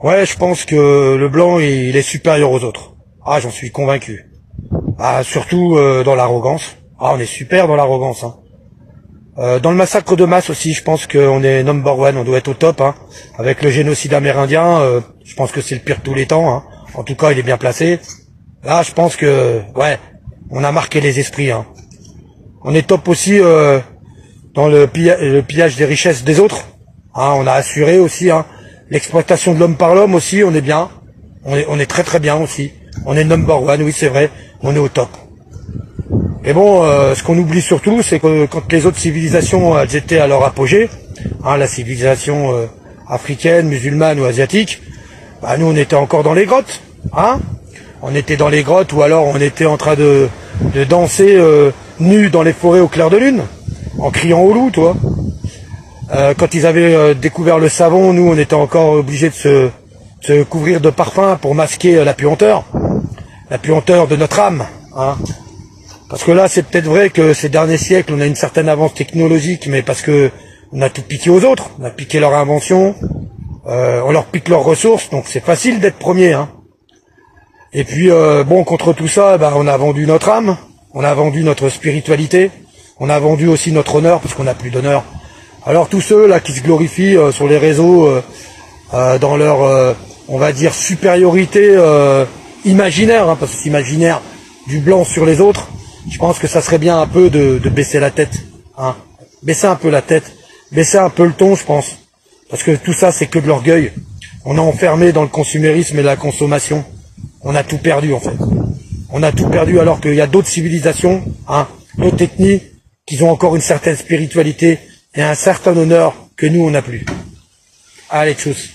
Ouais, je pense que le blanc, il est supérieur aux autres. Ah, j'en suis convaincu. Ah, surtout dans l'arrogance. Ah, on est super dans l'arrogance. Hein. Dans le massacre de masse aussi, je pense qu'on est number one, on doit être au top. Hein. Avec le génocide amérindien, je pense que c'est le pire de tous les temps. Hein. En tout cas, il est bien placé. Là, je pense que, ouais, on a marqué les esprits. Hein. On est top aussi dans le pillage des richesses des autres. Hein, on a assuré aussi l'exploitation de l'homme par l'homme aussi, on est bien. On est très très bien aussi. On est number one, oui c'est vrai, on est au top. Et bon, ce qu'on oublie surtout, c'est que quand les autres civilisations elles étaient à leur apogée, la civilisation africaine, musulmane ou asiatique, bah, nous on était encore dans les grottes. Hein, on était dans les grottes ou alors on était en train de danser nus dans les forêts au clair de lune, en criant au loup, toi. Quand ils avaient découvert le savon, nous on était encore obligés de se couvrir de parfum pour masquer la puanteur de notre âme. Hein. Parce que là c'est peut-être vrai que ces derniers siècles on a une certaine avance technologique, mais parce que on a tout piqué aux autres, on a piqué leur invention, on leur pique leurs ressources, donc c'est facile d'être premier. Hein. Et puis bon, contre tout ça, bah, on a vendu notre âme, on a vendu notre spiritualité, on a vendu aussi notre honneur parce qu'on n'a plus d'honneur. Alors tous ceux là qui se glorifient sur les réseaux dans leur, on va dire, supériorité imaginaire, hein, parce que c'est imaginaire du blanc sur les autres, je pense que ça serait bien un peu de baisser la tête. Hein. Baisser un peu la tête, baisser un peu le ton, je pense. Parce que tout ça, c'est que de l'orgueil. On est enfermé dans le consumérisme et la consommation. On a tout perdu en fait. On a tout perdu alors qu'il y a d'autres civilisations, d'autres ethnies, qui ont encore une certaine spiritualité et un certain honneur que nous, on n'a plus. Allez, tchuss.